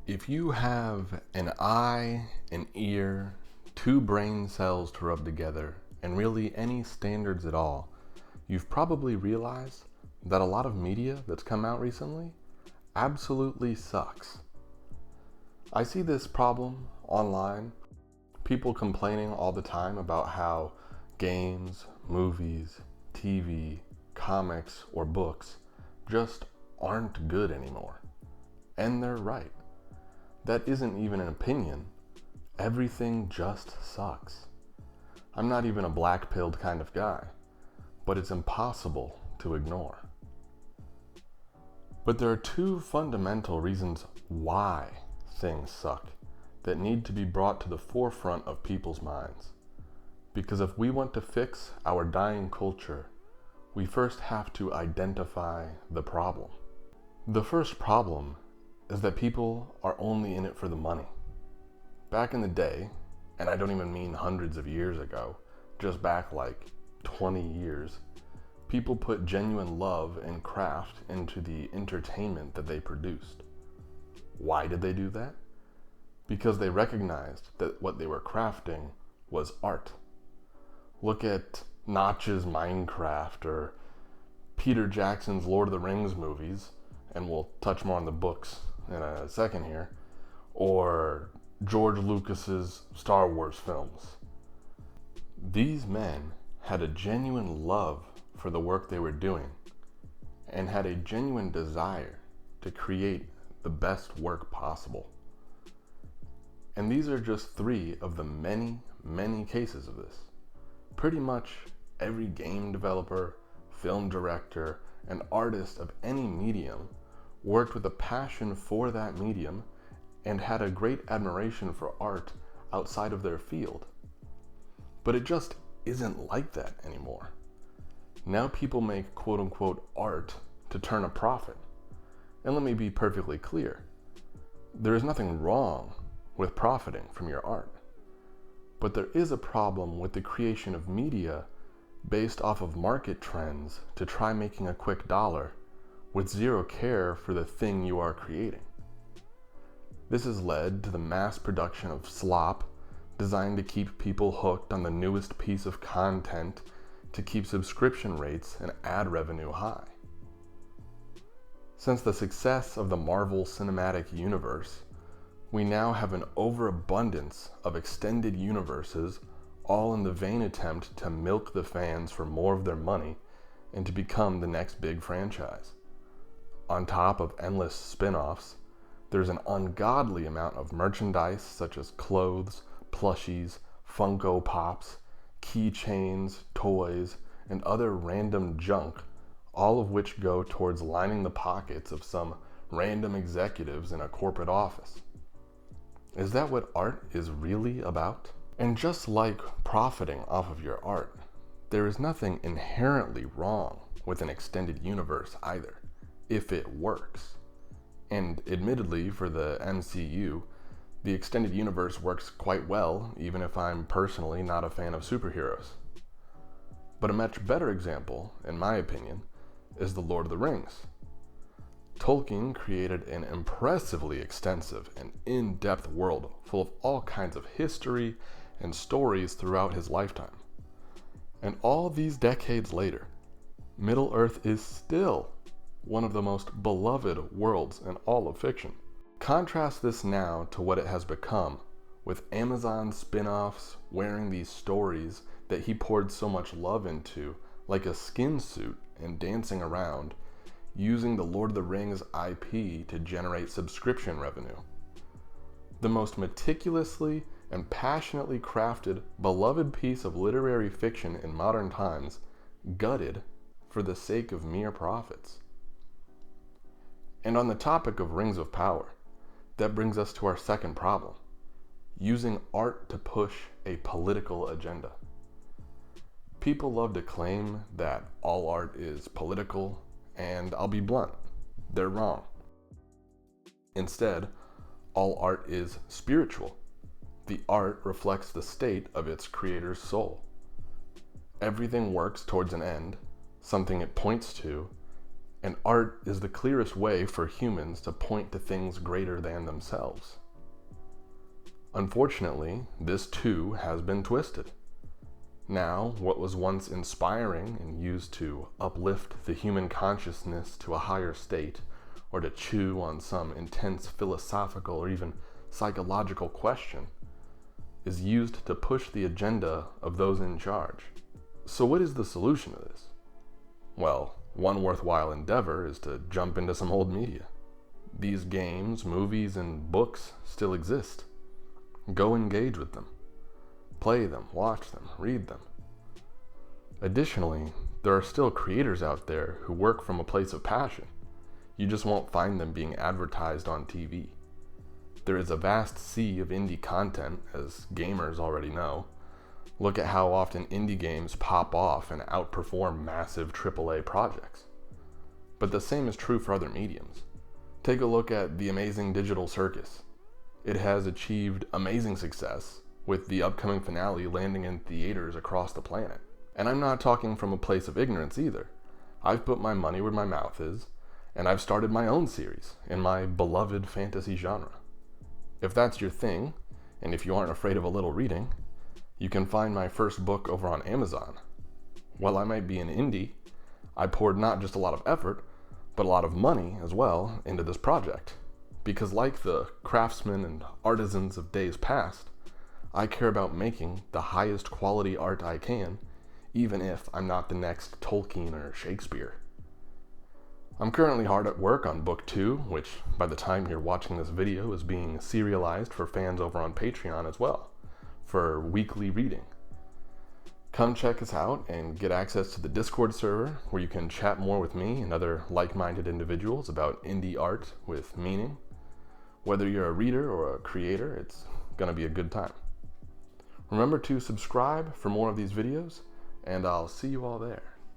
If you have an eye, an ear, two brain cells to rub together, and really any standards at all, you've probably realized that a lot of media that's come out recently absolutely sucks. I see this problem online, people complaining all the time about how games, movies, TV, comics, or books just aren't good anymore. And they're right. That isn't even an opinion. Everything just sucks. I'm not even a black-pilled kind of guy, but it's impossible to ignore. But there are two fundamental reasons why things suck that need to be brought to the forefront of people's minds. Because if we want to fix our dying culture, we first have to identify the problem. The first problem is that people are only in it for the money. Back in the day, and I don't even mean hundreds of years ago, just back like 20 years, people put genuine love and craft into the entertainment that they produced. Why did they do that? Because they recognized that what they were crafting was art. Look at Notch's Minecraft or Peter Jackson's Lord of the Rings movies, and we'll touch more on the books in a second here, or George Lucas's Star Wars films. These men had a genuine love for the work they were doing and had a genuine desire to create the best work possible. And these are just three of the many, many cases of this. Pretty much every game developer, film director, and artist of any medium worked with a passion for that medium and had a great admiration for art outside of their field. But it just isn't like that anymore. Now people make quote-unquote art to turn a profit. And let me be perfectly clear. There is nothing wrong with profiting from your art. But there is a problem with the creation of media based off of market trends to try making a quick dollar with zero care for the thing you are creating. This has led to the mass production of slop designed to keep people hooked on the newest piece of content to keep subscription rates and ad revenue high. Since the success of the Marvel Cinematic Universe, we now have an overabundance of extended universes, all in the vain attempt to milk the fans for more of their money and to become the next big franchise. On top of endless spin-offs, there's an ungodly amount of merchandise such as clothes, plushies, Funko Pops, keychains, toys, and other random junk, all of which go towards lining the pockets of some random executives in a corporate office. Is that what art is really about? And just like profiting off of your art, there is nothing inherently wrong with an extended universe either, if it works. And admittedly, for the MCU, the extended universe works quite well, even if I'm personally not a fan of superheroes. But a much better example, in my opinion, is The Lord of the Rings. Tolkien created an impressively extensive and in-depth world full of all kinds of history and stories throughout his lifetime. And all these decades later, Middle-earth is still one of the most beloved worlds in all of fiction. Contrast this now to what it has become, with Amazon spin-offs wearing these stories that he poured so much love into, like a skin suit, and dancing around, using the Lord of the Rings IP to generate subscription revenue. The most meticulously and passionately crafted, beloved piece of literary fiction in modern times, gutted for the sake of mere profits. And on the topic of rings of power, that brings us to our second problem: using art to push a political agenda. People love to claim that all art is political, and I'll be blunt, they're wrong. Instead, all art is spiritual. The art reflects the state of its creator's soul. Everything works towards an end, something it points to, And art is the clearest way for humans to point to things greater than themselves. Unfortunately, this too has been twisted. Now, what was once inspiring and used to uplift the human consciousness to a higher state, or to chew on some intense philosophical or even psychological question, is used to push the agenda of those in charge. So what is the solution to this? Well, one worthwhile endeavor is to jump into some old media. These games, movies, and books still exist. Go engage with them. Play them, watch them, read them. Additionally, there are still creators out there who work from a place of passion. You just won't find them being advertised on TV. There is a vast sea of indie content, as gamers already know. Look at how often indie games pop off and outperform massive AAA projects. But the same is true for other mediums. Take a look at The Amazing Digital Circus. It has achieved amazing success, with the upcoming finale landing in theaters across the planet. And I'm not talking from a place of ignorance either. I've put my money where my mouth is, and I've started my own series in my beloved fantasy genre. If that's your thing, and if you aren't afraid of a little reading, you can find my first book over on Amazon. While I might be an indie, I poured not just a lot of effort, but a lot of money as well into this project. Because like the craftsmen and artisans of days past, I care about making the highest quality art I can, even if I'm not the next Tolkien or Shakespeare. I'm currently hard at work on book 2, which by the time you're watching this video is being serialized for fans over on Patreon as well, for weekly reading. Come check us out and get access to the Discord server where you can chat more with me and other like-minded individuals about indie art with meaning. Whether you're a reader or a creator, it's gonna be a good time. Remember to subscribe for more of these videos, and I'll see you all there.